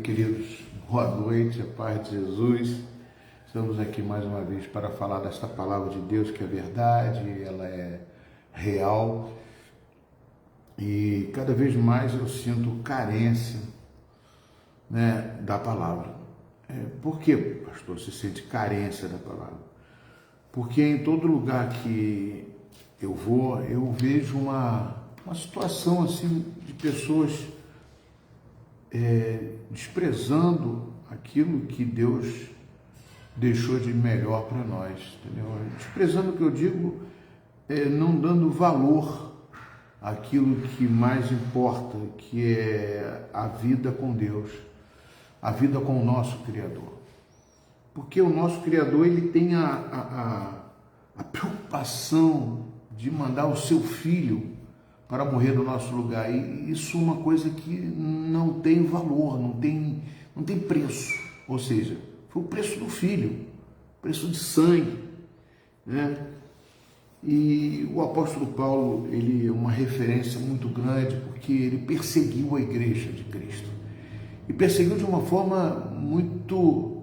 queridos, boa noite, a paz de Jesus. Estamos aqui mais uma vez para falar desta palavra de Deus que é verdade, ela é real e cada vez mais eu sinto carência, da palavra. Por que, pastor, você sente carência da palavra? Porque em todo lugar que eu vou, eu vejo uma situação assim de pessoas desprezando aquilo que Deus deixou de melhor para nós, entendeu? Desprezando o que eu digo, não dando valor àquilo que mais importa, que é a vida com Deus, a vida com o nosso Criador. Porque o nosso Criador, ele tem a preocupação de mandar o seu Filho para morrer no nosso lugar. E isso é uma coisa que não tem valor, não tem preço. Ou seja, foi o preço do Filho, preço de sangue, E o apóstolo Paulo, ele é uma referência muito grande, porque ele perseguiu a igreja de Cristo. E perseguiu de uma forma muito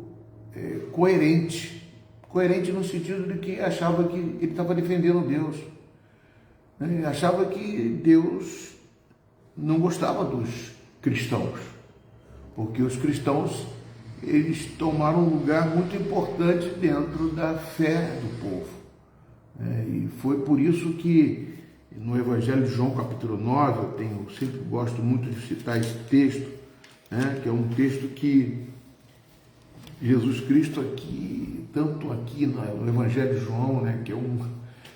coerente. Coerente no sentido de que achava que ele estava defendendo Deus. Achava que Deus não gostava dos cristãos, porque os cristãos, eles tomaram um lugar muito importante dentro da fé do povo. E foi por isso que no Evangelho de João, capítulo 9, eu sempre gosto muito de citar esse texto, que é um texto que Jesus Cristo aqui, tanto aqui no Evangelho de João, que é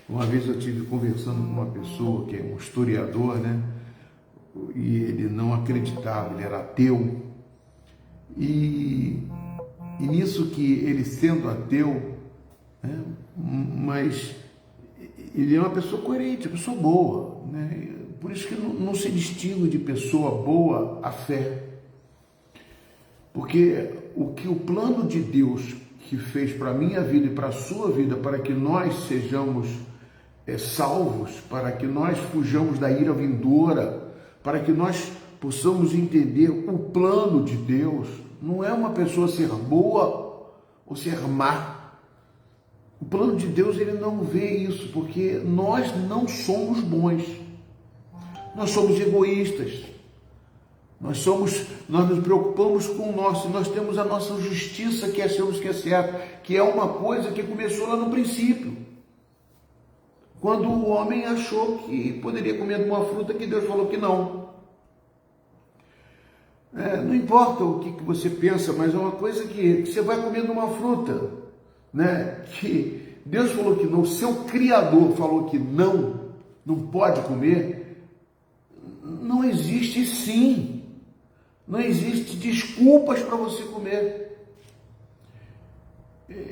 uma vez eu estive conversando com uma pessoa que é um historiador, e ele não acreditava, ele era ateu, e nisso que ele sendo ateu, mas ele é uma pessoa coerente, uma pessoa boa, por isso que não se distingue de pessoa boa a fé, porque o plano de Deus que fez para a minha vida e para a sua vida, para que nós sejamos salvos, para que nós fujamos da ira vindoura, para que nós possamos entender o plano de Deus, não é uma pessoa ser boa ou ser má. O plano de Deus, ele não vê isso, porque nós não somos bons, nós somos egoístas, nós nos preocupamos com o nosso, nós temos a nossa justiça que achamos que é certa, que é uma coisa que começou lá no princípio, quando o homem achou que poderia comer de uma fruta que Deus falou que não. Não importa o que você pensa, mas é uma coisa que você vai comer de uma fruta, que Deus falou que não, o seu Criador falou que não pode comer, não existe sim. Não existe desculpas para você comer.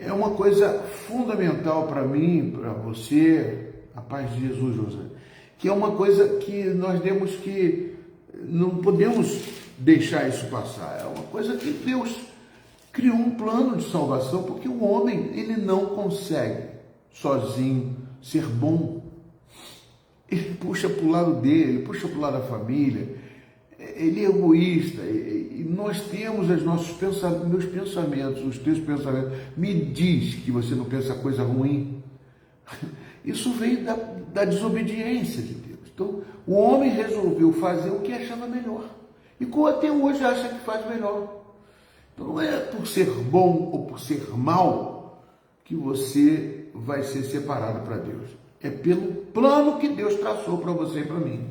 É uma coisa fundamental para mim, para você, a paz de Jesus, José, que é uma coisa que nós temos que, não podemos deixar isso passar. É uma coisa que Deus criou um plano de salvação, porque o homem, ele não consegue sozinho ser bom. Ele puxa para o lado dele, ele puxa para o lado da família, ele é egoísta, e nós temos meus pensamentos, os teus pensamentos. Me diz que você não pensa coisa ruim. Isso veio da desobediência de Deus. Então, o homem resolveu fazer o que achava melhor. E como até hoje acha que faz melhor. Então, não é por ser bom ou por ser mal que você vai ser separado para Deus. É pelo plano que Deus traçou para você e para mim.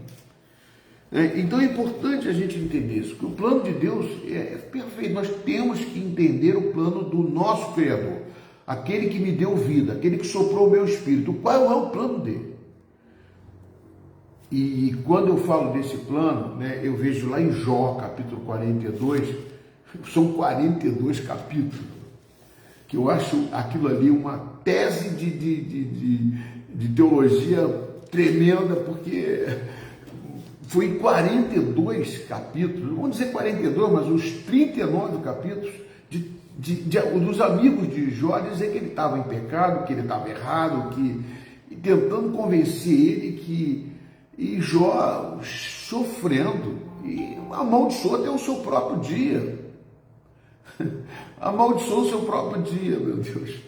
Então é importante a gente entender isso, que o plano de Deus é perfeito. Nós temos que entender o plano do nosso Criador, aquele que me deu vida, aquele que soprou o meu espírito. Qual é o plano dele? E quando eu falo desse plano, eu vejo lá em Jó, capítulo 42, são 42 capítulos, que eu acho aquilo ali uma tese de teologia tremenda, porque foi em 42 capítulos, vamos dizer 42, mas os 39 capítulos dos amigos de Jó dizer que ele estava em pecado, que ele estava errado, e tentando convencer ele e Jó sofrendo, e amaldiçoou até o seu próprio dia. Amaldiçoou o seu próprio dia, meu Deus.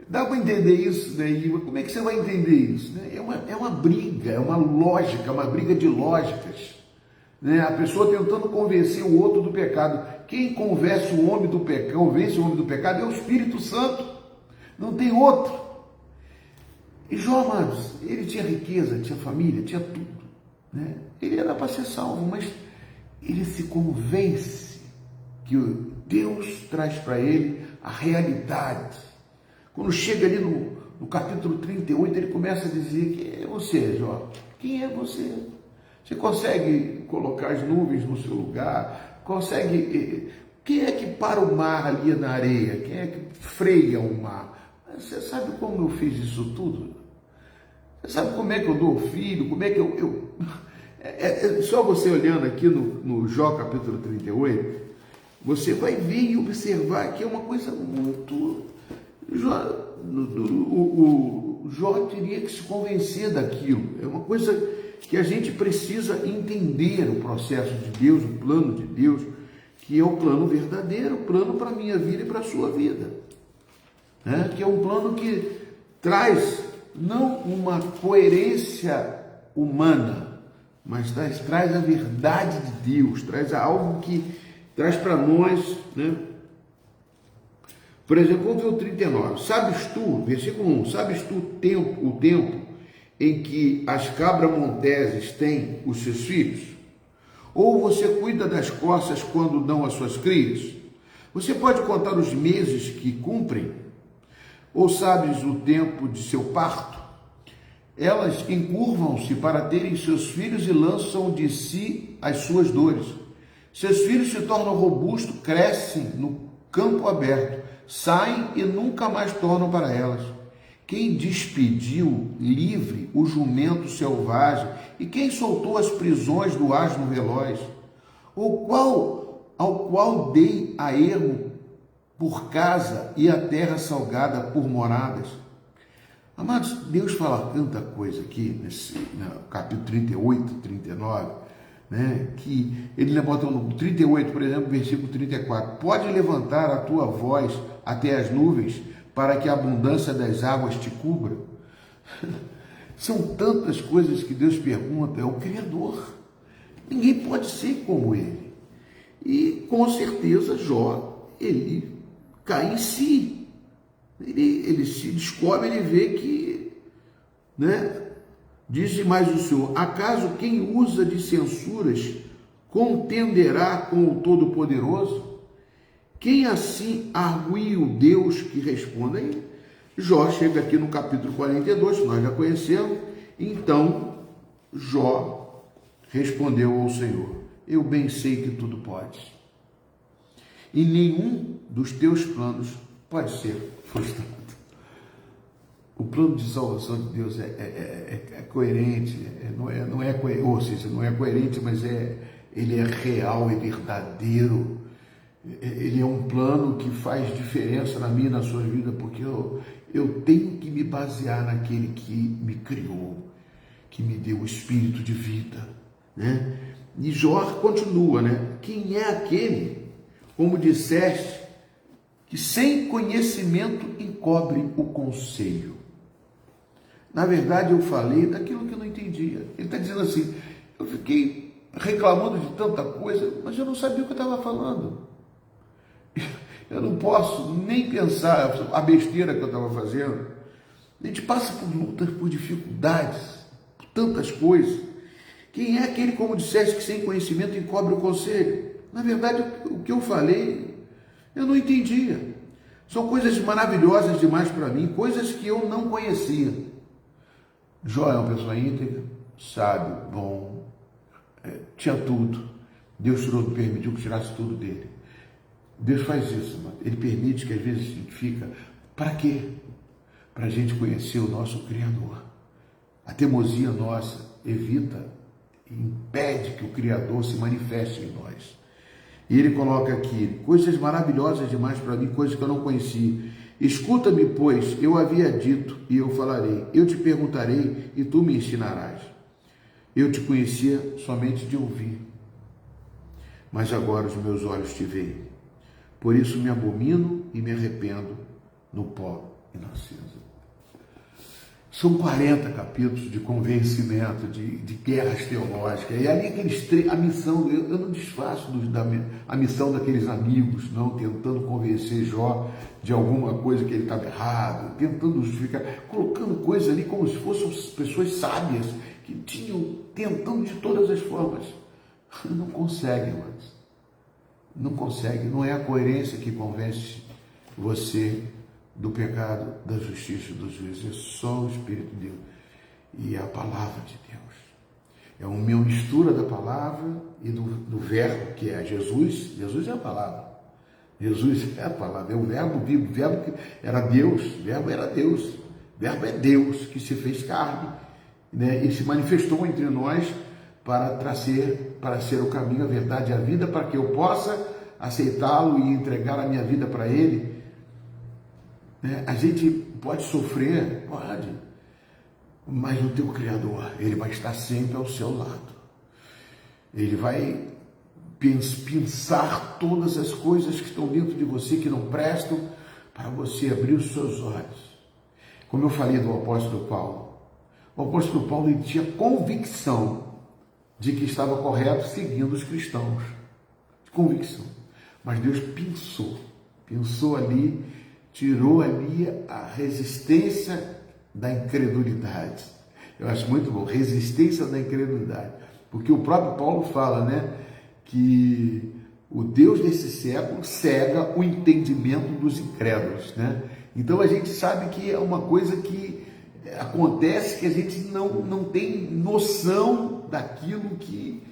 Dá para entender isso daí? Mas como é que você vai entender isso? É uma briga, é uma lógica, é uma briga de lógicas. Né? A pessoa tentando convencer o outro do pecado. Quem convence o homem do pecado, convence o homem do pecado é o Espírito Santo. Não tem outro. E Jó, amados, ele tinha riqueza, tinha família, tinha tudo. Né? Ele era para ser salvo, mas ele se convence que Deus traz para ele a realidade. Quando chega ali no capítulo 38, ele começa a dizer: quem é você, Jó? Quem é você? Você consegue colocar as nuvens no seu lugar? Consegue? Quem é que para o mar ali na areia? Quem é que freia o mar? Você sabe como eu fiz isso tudo? Você sabe como é que eu dou filho? Como é que eu... só você olhando aqui no Jó capítulo 38, você vai ver e observar que é uma coisa muito... O Jó teria que se convencer daquilo. É uma coisa que a gente precisa entender o processo de Deus, o plano de Deus, que é o plano verdadeiro, o plano para a minha vida e para a sua vida. Né? Que é um plano que traz não uma coerência humana, mas traz a verdade de Deus, traz algo que traz para nós, né? Por exemplo, vamos ver o 39. Sabes tu, versículo 1, sabes tu o tempo em que as cabras monteses têm os seus filhos? Ou você cuida das corças quando dão as suas crias? Você pode contar os meses que cumprem? Ou sabes o tempo de seu parto? Elas encurvam-se para terem seus filhos e lançam de si as suas dores. Seus filhos se tornam robustos, crescem no campo aberto, saem e nunca mais tornam para elas. Quem despediu livre o jumento selvagem e quem soltou as prisões do asno veloz? Ao qual dei a ermo por casa e a terra salgada por moradas? Amados, Deus fala tanta coisa aqui, no capítulo 38, 39, né? Que ele bota no 38, por exemplo, versículo 34, pode levantar a tua voz até as nuvens, para que a abundância das águas te cubra? São tantas coisas que Deus pergunta, é o Criador. Ninguém pode ser como ele. E com certeza Jó, ele cai em si. Ele se descobre, ele vê que, né? Diz mais o Senhor: acaso quem usa de censuras contenderá com o Todo-Poderoso? Quem assim argui o Deus que responde? Aí Jó chega aqui no capítulo 42, que nós já conhecemos. Então Jó respondeu ao Senhor: eu bem sei que tudo podes, e nenhum dos teus planos pode ser frustrado. O plano de salvação de Deus é coerente, não é coerente, mas ele é real, é verdadeiro. Ele é um plano que faz diferença na minha e na sua vida, porque eu tenho que me basear naquele que me criou, que me deu o espírito de vida, né? E Jó continua, né? Quem é aquele, como disseste, que sem conhecimento encobre o conselho? Na verdade, eu falei daquilo que eu não entendia. Ele está dizendo assim: eu fiquei reclamando de tanta coisa, mas eu não sabia o que eu estava falando. Eu não posso nem pensar a besteira que eu estava fazendo. A gente passa por lutas, por dificuldades, por tantas coisas. Quem é aquele, como disseste, que sem conhecimento encobre o conselho? Na verdade, o que eu falei, eu não entendia. São coisas maravilhosas demais para mim, coisas que eu não conhecia. Jó é uma pessoa íntegra, sábio, bom, tinha tudo. Deus permitiu que tirasse tudo dele. Deus faz isso, mano. Ele permite que às vezes a gente fica. Para quê? Para a gente conhecer o nosso Criador. A teimosia nossa evita e impede que o Criador se manifeste em nós. E ele coloca aqui: coisas maravilhosas demais para mim, coisas que eu não conhecia. Escuta-me, pois, eu havia dito e eu falarei. Eu te perguntarei e tu me ensinarás. Eu te conhecia somente de ouvir, mas agora os meus olhos te veem. Por isso me abomino e me arrependo no pó e na cinza. São 40 capítulos de convencimento, de guerras teológicas. E ali a missão, eu não desfaço a missão daqueles amigos, não, tentando convencer Jó de alguma coisa que ele estava errado, tentando justificar, colocando coisas ali como se fossem pessoas sábias, que tentando de todas as formas. Não conseguem, mas não consegue. Não é a coerência que convence você do pecado, da justiça e do juízo. É só o Espírito de Deus e a palavra de Deus. É uma mistura da palavra e do verbo, que é Jesus. Jesus é a palavra. Jesus é a palavra, é o verbo vivo. O verbo que era Deus, o verbo era Deus. O verbo é Deus que se fez carne, né, e se manifestou entre nós para ser o caminho, a verdade e a vida, para que eu possa aceitá-lo e entregar a minha vida para Ele. A gente pode sofrer, pode, mas o teu Criador, Ele vai estar sempre ao seu lado. Ele vai pensar todas as coisas que estão dentro de você que não prestam, para você abrir os seus olhos. Como eu falei do apóstolo Paulo, o apóstolo Paulo ele tinha convicção de que estava correto seguindo os cristãos. Convicção. Mas Deus pensou ali, tirou ali a resistência da incredulidade. Eu acho muito bom, resistência da incredulidade. Porque o próprio Paulo fala, né, que o Deus desse século cega o entendimento dos incrédulos, né? Então a gente sabe que é uma coisa que acontece, que a gente não tem noção daquilo que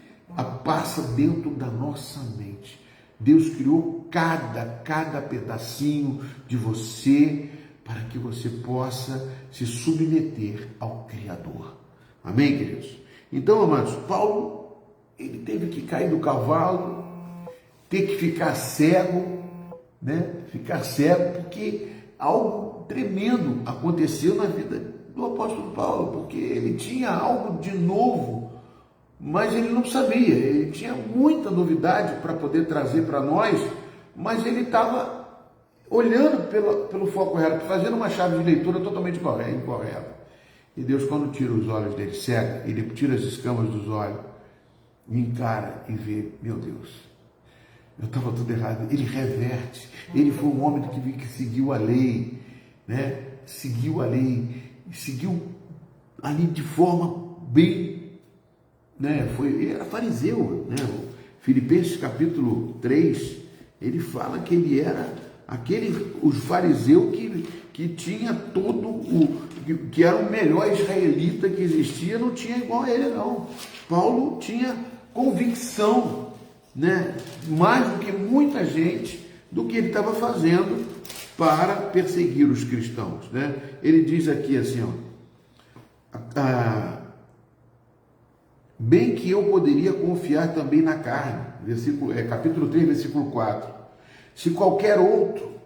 passa dentro da nossa mente. Deus criou cada pedacinho de você para que você possa se submeter ao Criador. Amém, queridos? Então, amados, Paulo, ele teve que cair do cavalo, ter que ficar cego, né? Ficar cego, porque algo tremendo aconteceu na vida do apóstolo Paulo, porque ele tinha algo de novo, mas ele não sabia, ele tinha muita novidade para poder trazer para nós, mas ele estava olhando pelo foco errado, fazendo uma chave de leitura totalmente incorreta. E Deus, quando tira os olhos dele, cega, ele tira as escamas dos olhos, me encara e vê, meu Deus, eu estava tudo errado. Ele reverte, ele foi um homem que seguiu a lei, né? Seguiu a lei, seguiu ali de forma bem, né? Ele era fariseu, né? Filipenses capítulo 3, ele fala que ele era os fariseu que tinha que era o melhor israelita que existia, não tinha igual a ele, não. Paulo tinha convicção, né? Mais do que muita gente, do que ele estava fazendo para perseguir os cristãos, né? Ele diz aqui assim, bem que eu poderia confiar também na carne, capítulo 3, versículo 4. Se qualquer outro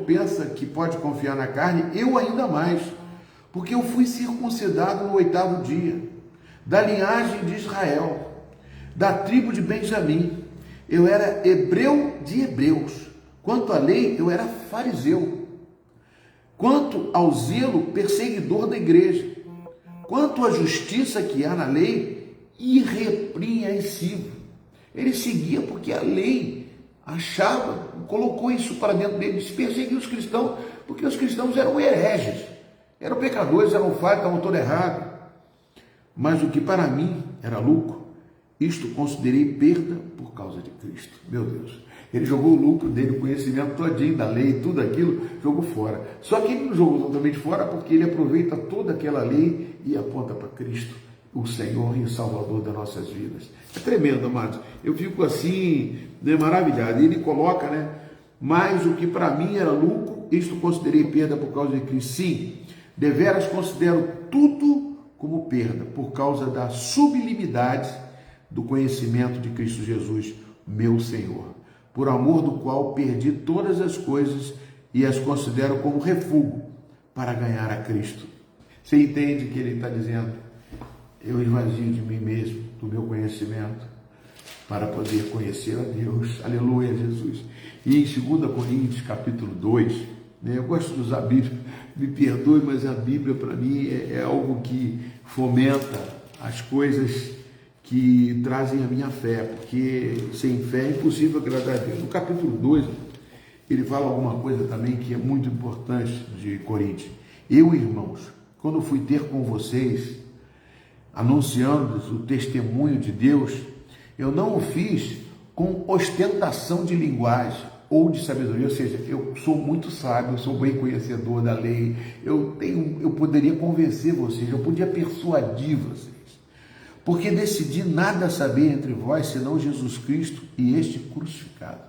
pensa que pode confiar na carne, eu ainda mais, porque eu fui circuncidado no 8º dia, da linhagem de Israel, da tribo de Benjamim. Eu era hebreu de hebreus. Quanto à lei, eu era fariseu. Quanto ao zelo, perseguidor da igreja. Quanto à justiça que há na lei, irrepreensível. Ele seguia porque a lei colocou isso para dentro dele, de perseguir os cristãos, porque os cristãos eram hereges, eram pecadores, eram falhos, estavam todos errados. Mas o que para mim era lucro, isto considerei perda por causa de Cristo. Meu Deus, ele jogou o lucro dele, o conhecimento todinho da lei, tudo aquilo, jogou fora. Só que ele não jogou totalmente fora, porque ele aproveita toda aquela lei e aponta para Cristo, o Senhor e o Salvador das nossas vidas. É tremendo, amados. Eu fico assim, né, maravilhado. Ele coloca, né? Mas o que para mim era lucro, isto considerei perda por causa de Cristo. Sim, deveras considero tudo como perda, por causa da sublimidade do conhecimento de Cristo Jesus, meu Senhor, por amor do qual perdi todas as coisas e as considero como refúgio para ganhar a Cristo. Você entende que ele está dizendo? Eu esvazio de mim mesmo, do meu conhecimento, para poder conhecer a Deus. Aleluia, Jesus. E em 2 Coríntios, capítulo 2, né, eu gosto de usar a Bíblia, me perdoe, mas a Bíblia para mim é algo que fomenta as coisas que trazem a minha fé, porque sem fé é impossível agradar a Deus. No capítulo 2, ele fala alguma coisa também que é muito importante de Coríntios. Eu, irmãos, quando fui ter com vocês, anunciando o testemunho de Deus, eu não o fiz com ostentação de linguagem ou de sabedoria, ou seja, eu sou muito sábio, eu sou bem conhecedor da lei, eu poderia convencer vocês, eu podia persuadir vocês, porque decidi nada saber entre vós, senão Jesus Cristo e este crucificado.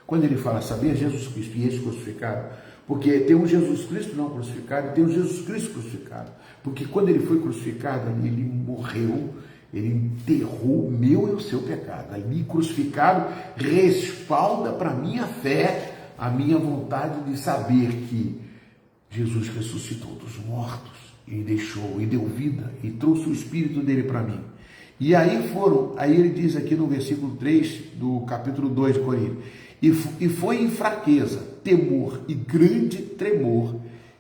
Quando ele fala saber Jesus Cristo e este crucificado, porque tem um Jesus Cristo não crucificado e tem um Jesus Cristo crucificado, porque quando ele foi crucificado, ele morreu, ele enterrou o meu e o seu pecado. Ali crucificado respalda para a minha fé, a minha vontade de saber que Jesus ressuscitou dos mortos e deixou, e deu vida, e trouxe o Espírito dele para mim. E aí ele diz aqui no versículo 3 do capítulo 2 de Coríntios, e foi em fraqueza, temor e grande tremor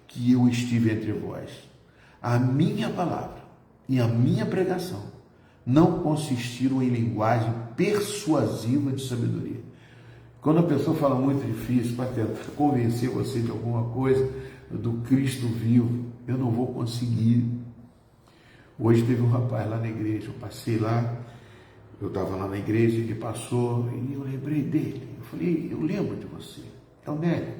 que eu estive entre vós. A minha palavra e a minha pregação não consistiram em linguagem persuasiva de sabedoria. Quando a pessoa fala muito difícil para tentar convencer você de alguma coisa do Cristo vivo, eu não vou conseguir. Hoje teve um rapaz lá na igreja, eu passei lá, eu estava lá na igreja, ele passou e eu lembrei dele. Eu falei, eu lembro de você, é o Nélio.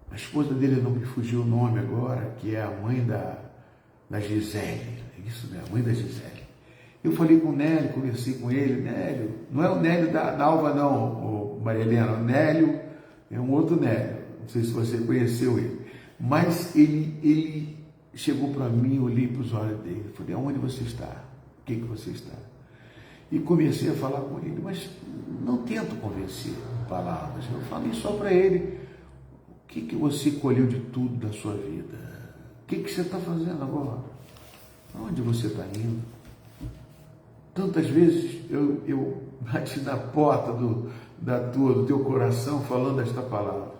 A esposa dele não me fugiu o nome agora, que é a mãe da Gisele, isso mesmo, a mãe da Gisele. Eu falei com o Nélio, conversei com ele, Nélio, não é o Nélio da Alva não, Maria Helena, o Nélio é um outro Nélio, não sei se você conheceu ele, mas ele chegou para mim, eu olhei para os olhos dele, falei, aonde você está? O que você está? E comecei a falar com ele, mas não tento convencer com palavras, eu falei só para ele, o que você colheu de tudo da sua vida? O que você está fazendo agora? Aonde você está indo? Tantas vezes eu bati na porta do teu coração falando esta palavra.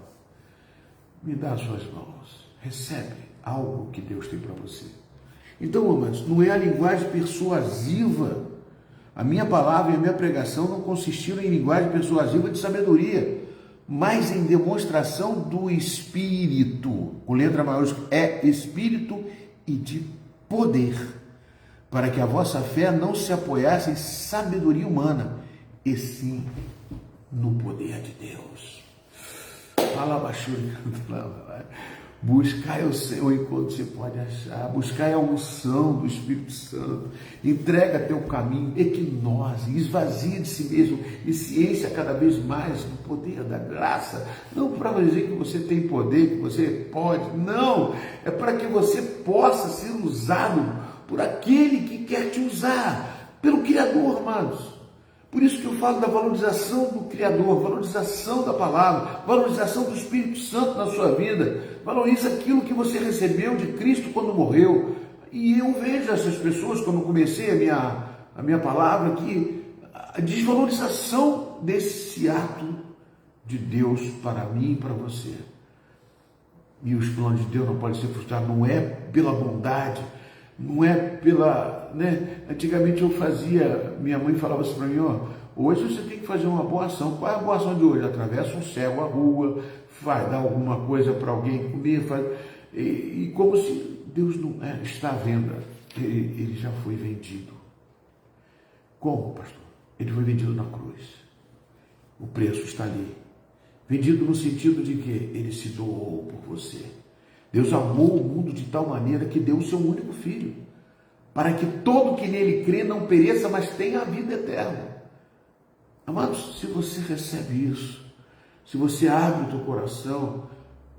Me dá as suas mãos, recebe algo que Deus tem para você. Então, amados, não é a linguagem persuasiva. A minha palavra e a minha pregação não consistiram em linguagem persuasiva de sabedoria, mas em demonstração do Espírito, com letra maiúscula, é Espírito e de poder, para que a vossa fé não se apoiasse em sabedoria humana, e sim no poder de Deus. Fala baixo, buscai o Senhor enquanto você pode achar, buscai a unção do Espírito Santo, entrega teu caminho, equinose, esvazia de si mesmo e ciência cada vez mais no poder da graça, não para dizer que você tem poder, que você pode, não, é para que você possa ser usado por aquele que quer te usar, pelo Criador, amados. Por isso que eu falo da valorização do Criador, valorização da palavra, valorização do Espírito Santo na sua vida. Valoriza aquilo que você recebeu de Cristo quando morreu. E eu vejo essas pessoas, quando comecei a minha palavra, que a desvalorização desse ato de Deus para mim e para você. E os planos de Deus não podem ser frustrados, não é pela bondade, não é pela, né? Antigamente eu fazia, minha mãe falava assim para mim, hoje você tem que fazer uma boa ação. Qual é a boa ação de hoje? Atravessa um cego a rua, vai dar alguma coisa para alguém comer, e como se Deus não está à venda, ele já foi vendido. Como, pastor? Ele foi vendido na cruz. O preço está ali. Vendido no sentido de que ele se doou por você. Deus amou o mundo de tal maneira que deu o seu único filho, para que todo que nele crê não pereça, mas tenha a vida eterna. Amados, se você recebe isso, se você abre o teu coração,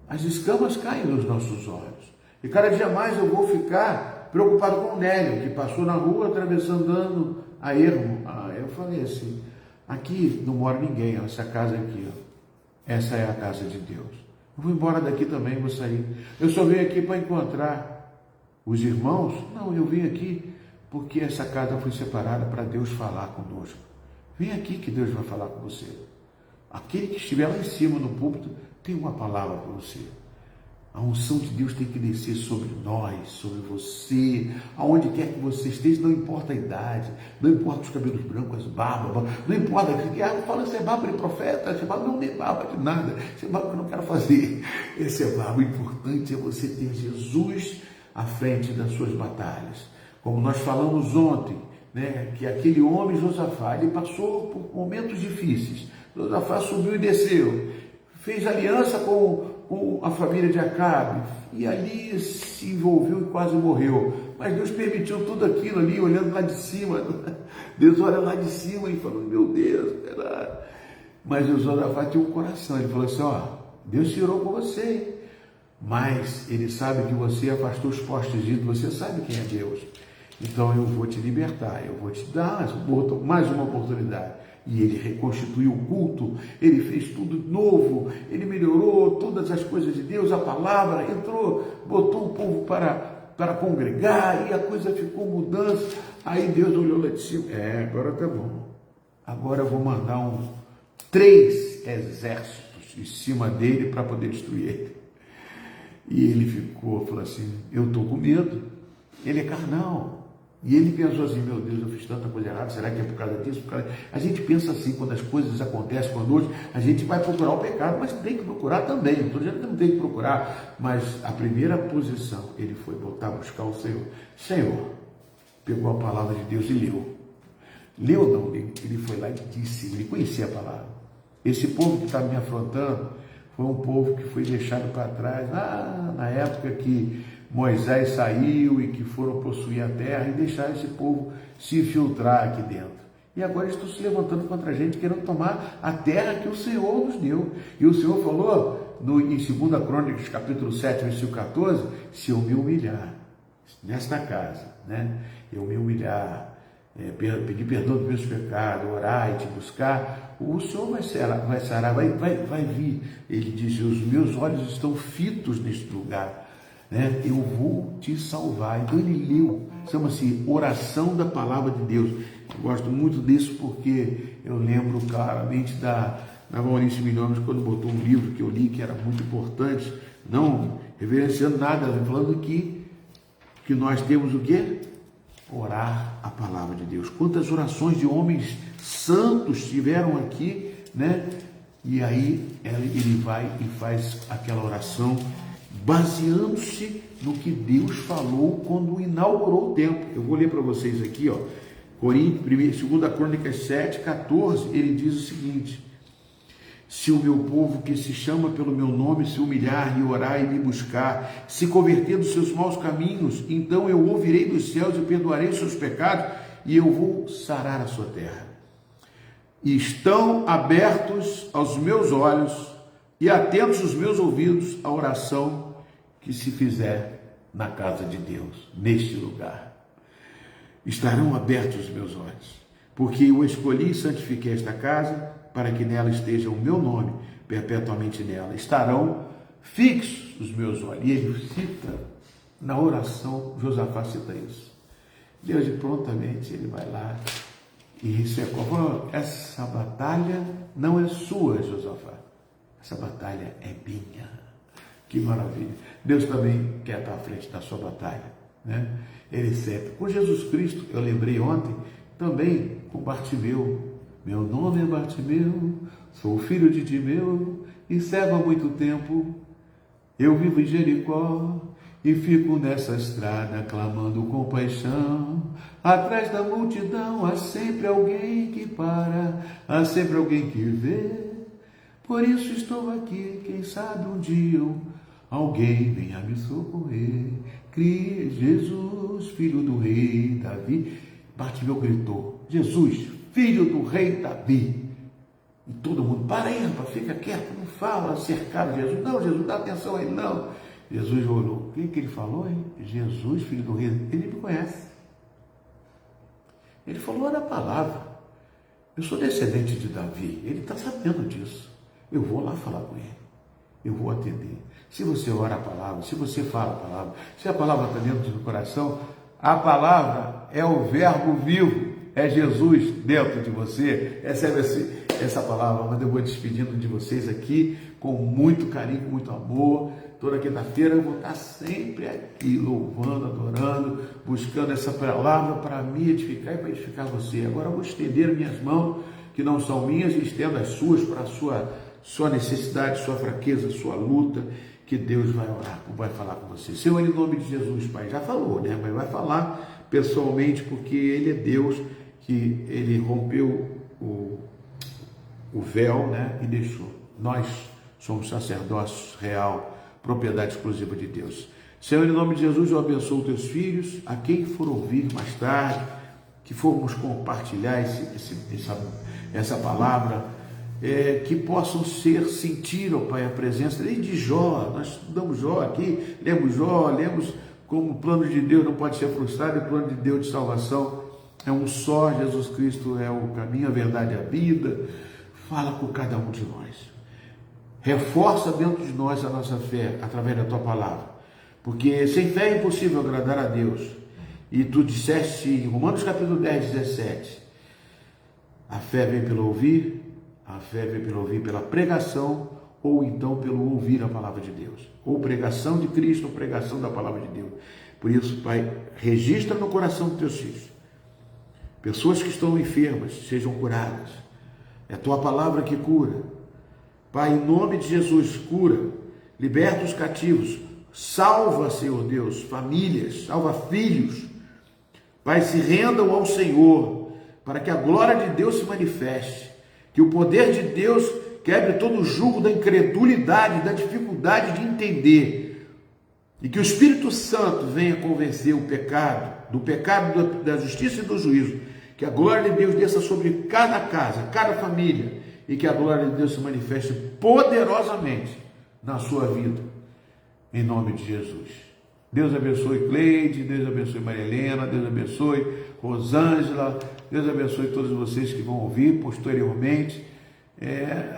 as escamas caem nos nossos olhos. E cada dia mais eu vou ficar preocupado com o Nélio, que passou na rua atravessando, andando a ermo. Eu falei assim, aqui não mora ninguém, essa casa aqui, essa é a casa de Deus. Eu vou embora daqui também, vou sair. Eu só venho aqui para encontrar os irmãos? Não, eu vim aqui porque essa casa foi separada para Deus falar conosco. Vem aqui que Deus vai falar com você. Aquele que estiver lá em cima no púlpito tem uma palavra para você. A unção de Deus tem que descer sobre nós, sobre você, aonde quer que você esteja, não importa a idade, não importa os cabelos brancos, as barbas, não importa, fala se é barba de profeta, se é barba, não é barba de nada, se é barba que eu não quero fazer, esse é barba. O importante é você ter Jesus à frente das suas batalhas. Como nós falamos ontem, né, que aquele homem Josafá, ele passou por momentos difíceis. Josafá subiu e desceu, fez aliança com a família de Acabe, e ali se envolveu e quase morreu. Mas Deus permitiu tudo aquilo ali, olhando lá de cima. Deus olha lá de cima e falou, meu Deus, será? Mas o Josafá tinha um coração, ele falou assim, ó, Deus tirou com você, mas ele sabe que você afastou os postes de ídolos, você sabe quem é Deus. Então eu vou te libertar, eu vou te dar mais uma oportunidade. E ele reconstituiu o culto, ele fez tudo novo, ele melhorou todas as coisas de Deus, a palavra entrou, botou o povo para congregar e a coisa ficou mudando. Aí Deus olhou lá de cima, agora tá bom, agora eu vou mandar 3 exércitos em cima dele para poder destruir ele. E ele falou assim, eu estou com medo, ele é carnal. E ele pensou assim, meu Deus, eu fiz tanta coisa errada, será que é por causa disso? A gente pensa assim, quando as coisas acontecem conosco, a gente vai procurar o pecado, mas tem que procurar também, não estou dizendo que não tem que procurar, mas a primeira posição, ele foi buscar o Senhor. Senhor, pegou a palavra de Deus e leu. Leu não, ele foi lá e disse, ele conhecia a palavra. Esse povo que está me afrontando, foi um povo que foi deixado para trás, na época que Moisés saiu e que foram possuir a terra e deixaram esse povo se infiltrar aqui dentro. E agora estão se levantando contra a gente, querendo tomar a terra que o Senhor nos deu. E o Senhor falou em 2 Crônicas, capítulo 7, versículo 14, se eu me humilhar nesta casa, né? Eu me humilhar, pedir perdão dos meus pecados, orar e te buscar, o Senhor vai sarar, vai vir. Ele diz, os meus olhos estão fitos neste lugar, né? Eu vou te salvar. Então ele leu, chama-se oração da palavra de Deus. Eu gosto muito disso porque eu lembro claramente da Maurício Milhões, quando botou um livro que eu li, que era muito importante, não reverenciando nada, falando que nós temos o quê? Orar a palavra de Deus. Quantas orações de homens santos tiveram aqui, né? E aí ele vai e faz aquela oração baseando-se no que Deus falou quando inaugurou o templo. Eu vou ler para vocês aqui, ó, 2 Crônicas 7, 14, ele diz o seguinte: se o meu povo que se chama pelo meu nome se humilhar e orar e me buscar, se converter dos seus maus caminhos, então eu ouvirei dos céus e perdoarei os seus pecados e eu vou sarar a sua terra. E estão abertos aos meus olhos e atentos os meus ouvidos à oração que se fizer na casa de Deus, neste lugar. Estarão abertos os meus olhos, porque eu escolhi e santifiquei esta casa, para que nela esteja o meu nome, perpetuamente nela. Estarão fixos os meus olhos. E ele cita, na oração, Josafá cita isso. Deus, prontamente, ele vai lá e recebe. Essa batalha não é sua, Josafá. Essa batalha é minha. Que maravilha. Deus também quer estar à frente da sua batalha, né? Ele sempre. Com Jesus Cristo, eu lembrei ontem, também com Bartimeu. Meu nome é Bartimeu, sou filho de Timeu e servo há muito tempo. Eu vivo em Jericó e fico nessa estrada clamando compaixão. Atrás da multidão há sempre alguém que para, há sempre alguém que vê. Por isso estou aqui, quem sabe um dia alguém venha me socorrer. Crie Jesus, filho do rei Davi. Bartimeu gritou, Jesus, filho do rei Davi. E todo mundo, para aí, rapaz, fica quieto, não fala, cercaram Jesus. Não, Jesus, dá atenção aí, não. Jesus olhou. O que ele falou, hein? Jesus, filho do rei Davi. Ele me conhece. Ele falou, olha a palavra. Eu sou descendente de Davi. Ele está sabendo disso. Eu vou lá falar com ele. Eu vou atender. Se você ora a palavra, se você fala a palavra, se a palavra está dentro do seu coração, a palavra, é o verbo vivo, é Jesus dentro de você. Recebe essa palavra, mas eu vou despedindo de vocês aqui com muito carinho, com muito amor. Toda quinta-feira eu vou estar sempre aqui louvando, adorando, buscando essa palavra para me edificar e para edificar você. Agora eu vou estender minhas mãos, que não são minhas, e estendo as suas para a sua necessidade, sua fraqueza, sua luta, que Deus vai orar, vai falar com você. Senhor, em nome de Jesus, Pai, já falou, né? Mas vai falar pessoalmente, porque Ele é Deus, que Ele rompeu o véu, né? E deixou. Nós somos sacerdócio real, propriedade exclusiva de Deus. Senhor, em nome de Jesus, eu abençoo teus filhos, a quem for ouvir mais tarde, que formos compartilhar essa palavra, que possam sentir, ó Pai, a presença de Jó. Nós estudamos Jó aqui, lemos como o plano de Deus não pode ser frustrado, e o plano de Deus de salvação é um só. Jesus Cristo é o caminho, a verdade e a vida. Fala com cada um de nós. Reforça dentro de nós a nossa fé através da tua palavra, porque sem fé é impossível agradar a Deus. E tu disseste em Romanos capítulo 10, 17, a fé vem pelo ouvir, a fé vem pelo ouvir pela pregação, ou então pelo ouvir a palavra de Deus, ou pregação de Cristo, ou pregação da palavra de Deus. Por isso, Pai, registra no coração dos teus filhos, pessoas que estão enfermas sejam curadas. É a tua palavra que cura. Pai, em nome de Jesus, cura, liberta os cativos, salva, Senhor Deus, famílias, salva filhos. Pai, se rendam ao Senhor, para que a glória de Deus se manifeste, que o poder de Deus quebre todo o jugo da incredulidade, da dificuldade de entender, e que o Espírito Santo venha convencer o pecado, do pecado, da justiça e do juízo, que a glória de Deus desça sobre cada casa, cada família, e que a glória de Deus se manifeste poderosamente na sua vida, em nome de Jesus. Deus abençoe Cleide, Deus abençoe Maria Helena, Deus abençoe Rosângela, Deus abençoe todos vocês que vão ouvir posteriormente.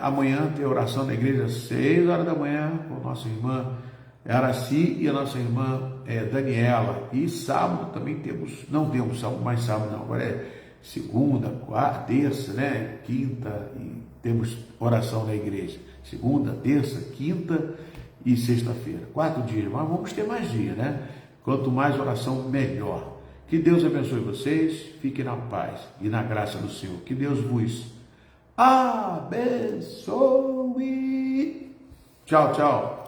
Amanhã tem oração na igreja às 6 horas da manhã, com a nossa irmã Araci e a nossa irmã Daniela. E sábado também não temos sábado, mais sábado não, agora é segunda, quarta, terça, né? Quinta, e temos oração na igreja. Segunda, terça, quinta e sexta-feira. 4 dias, mas vamos ter mais dias, né? Quanto mais oração, melhor. Que Deus abençoe vocês, fiquem na paz e na graça do Senhor. Que Deus vos abençoe. Tchau, tchau.